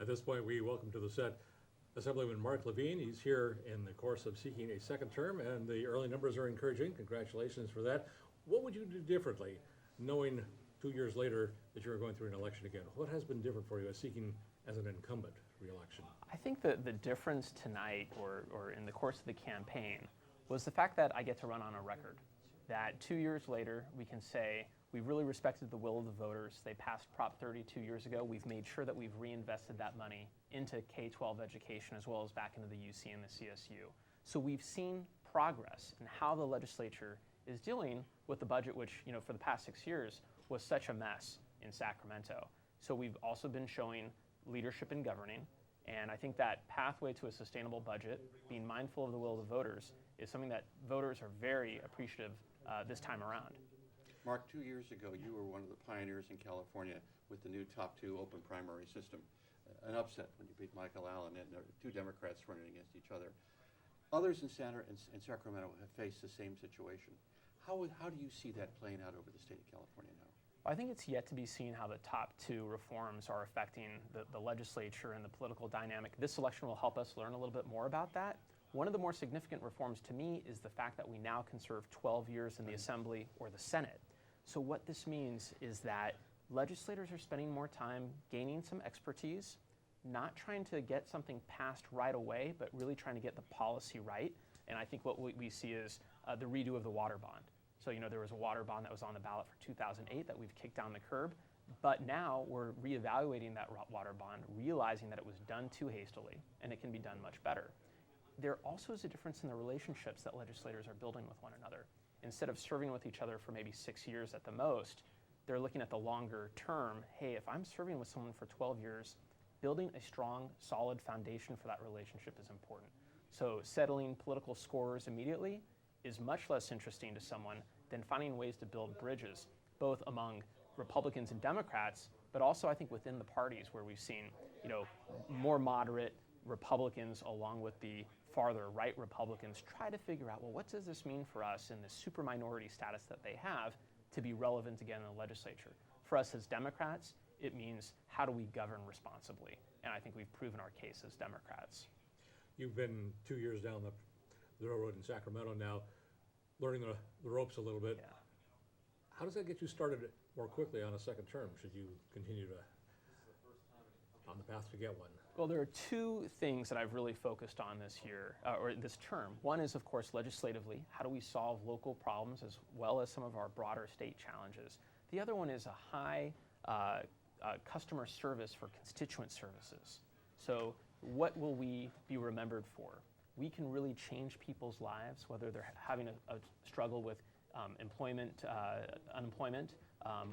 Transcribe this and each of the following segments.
At this point, we welcome to the set Assemblyman Marc Levine. He's here in the course of seeking a second term, and the early numbers are encouraging. Congratulations for that. What would you do differently, knowing 2 years later that you're going through an election again? What has been different for you as seeking as an incumbent re-election? I think that the difference tonight, or in the course of the campaign, was the fact that I get to run on a record. That 2 years later, we can say we really respected the will of the voters. They passed Prop 30 2 years ago. We've made sure that we've reinvested that money into K-12 education as well as back into the UC and the CSU. So we've seen progress in how the legislature is dealing with the budget, which, for the past 6 years was such a mess in Sacramento. So we've also been showing leadership in governing, and I think that pathway to a sustainable budget, being mindful of the will of the voters, is something that voters are very appreciative this time around. Marc, 2 years ago, you were one of the pioneers in California with the new top two open primary system. An upset when you beat Michael Allen, and there were two Democrats running against each other. Others in Sacramento have faced the same situation. How do you see that playing out over the state of California now? I think it's yet to be seen how the top two reforms are affecting the legislature and the political dynamic. This election will help us learn a little bit more about that. One of the more significant reforms to me is the fact that we now can serve 12 years in the Assembly or the Senate. So what this means is that legislators are spending more time gaining some expertise, not trying to get something passed right away, but really trying to get the policy right. And I think what we see is the redo of the water bond. So, there was a water bond that was on the ballot for 2008 that we've kicked down the curb. But now we're reevaluating that water bond, realizing that it was done too hastily and it can be done much better. There also is a difference in the relationships that legislators are building with one another. Instead of serving with each other for maybe 6 years at the most, they're looking at the longer term. Hey, if I'm serving with someone for 12 years, building a strong, solid foundation for that relationship is important. So settling political scores immediately is much less interesting to someone than finding ways to build bridges, both among Republicans and Democrats, but also I think within the parties where we've seen, more moderate Republicans along with the farther right Republicans try to figure out, well, what does this mean for us in the super minority status that they have to be relevant again in the legislature? For us as Democrats, it means how do we govern responsibly? And I think we've proven our case as Democrats. You've been 2 years down the railroad in Sacramento now, learning the ropes a little bit. Yeah. How does that get you started more quickly on a second term, should you continue on the path to get one? Well, there are two things that I've really focused on this year, or this term. One is, of course, legislatively. How do we solve local problems as well as some of our broader state challenges? The other one is a high customer service for constituent services. So what will we be remembered for? We can really change people's lives, whether they're having a struggle with unemployment,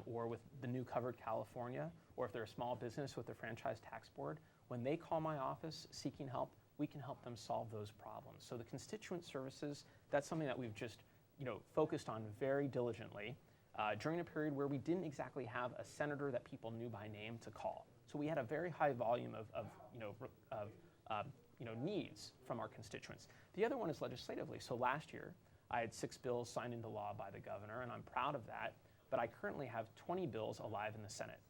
or with the new Covered California, or if they're a small business with the Franchise Tax Board. When they call my office seeking help, we can help them solve those problems. So the constituent services, that's something that we've just focused on very diligently during a period where we didn't exactly have a senator that people knew by name to call. So we had a very high volume of needs from our constituents. The other one is legislatively. So last year, I had 6 bills signed into law by the governor, and I'm proud of that. But I currently have 20 bills alive in the Senate.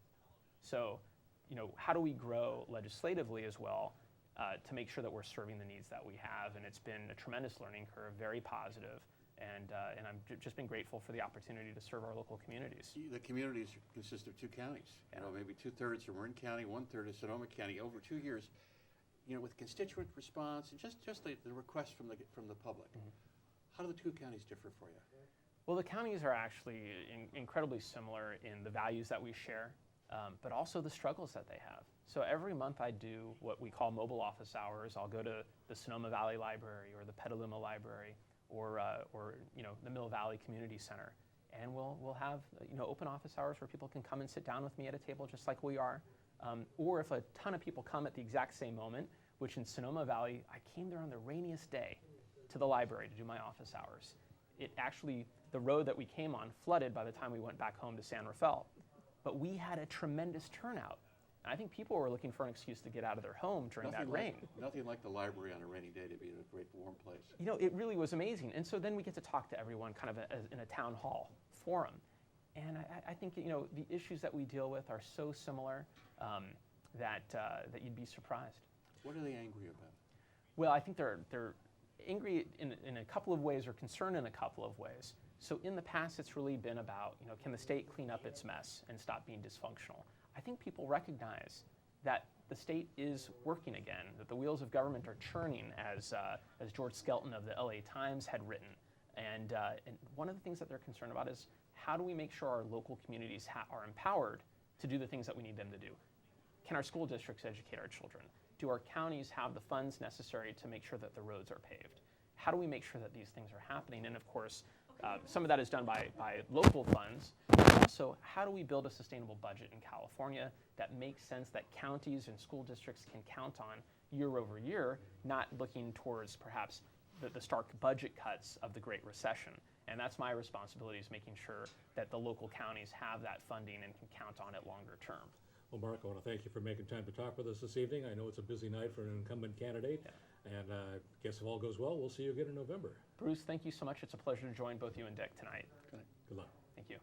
So, how do we grow legislatively as well to make sure that we're serving the needs that we have? And it's been a tremendous learning curve, very positive, and I'm just been grateful for the opportunity to serve our local communities. The communities consist of 2 counties. Maybe 2/3 are Marin County, 1/3 is Sonoma County. Over 2 years, with constituent response and just the requests from the public. Mm-hmm. How do the 2 counties differ for you? Well, the counties are actually incredibly similar in the values that we share, but also the struggles that they have. So every month I do what we call mobile office hours. I'll go to the Sonoma Valley Library or the Petaluma Library or the Mill Valley Community Center, and we'll have open office hours where people can come and sit down with me at a table just like we are. Or if a ton of people come at the exact same moment, which in Sonoma Valley, I came there on the rainiest day to the library to do my office hours. The road that we came on flooded by the time we went back home to San Rafael. But we had a tremendous turnout. And I think people were looking for an excuse to get out of their home during that rain. Nothing like the library on a rainy day to be in a great warm place. It really was amazing. And so then we get to talk to everyone kind of in a town hall forum. And I think, the issues that we deal with are so similar. that you'd be surprised. What are they angry about? Well, I think they're angry in a couple of ways, or concerned in a couple of ways. So in the past, it's really been about, can the state clean up its mess and stop being dysfunctional? I think people recognize that the state is working again, that the wheels of government are churning, as George Skelton of the LA Times had written. And one of the things that they're concerned about is, how do we make sure our local communities are empowered to do the things that we need them to do? Can our school districts educate our children? Do our counties have the funds necessary to make sure that the roads are paved? How do we make sure that these things are happening? And of course, some of that is done by local funds. But also, how do we build a sustainable budget in California that makes sense, that counties and school districts can count on year over year, not looking towards perhaps the stark budget cuts of the Great Recession? And that's my responsibility, is making sure that the local counties have that funding and can count on it longer term. Well, Marc, I want to thank you for making time to talk with us this evening. I know it's a busy night for an incumbent candidate, and guess if all goes well, we'll see you again in November. Bruce, thank you so much. It's a pleasure to join both you and Dick tonight. Good night. Good luck. Thank you.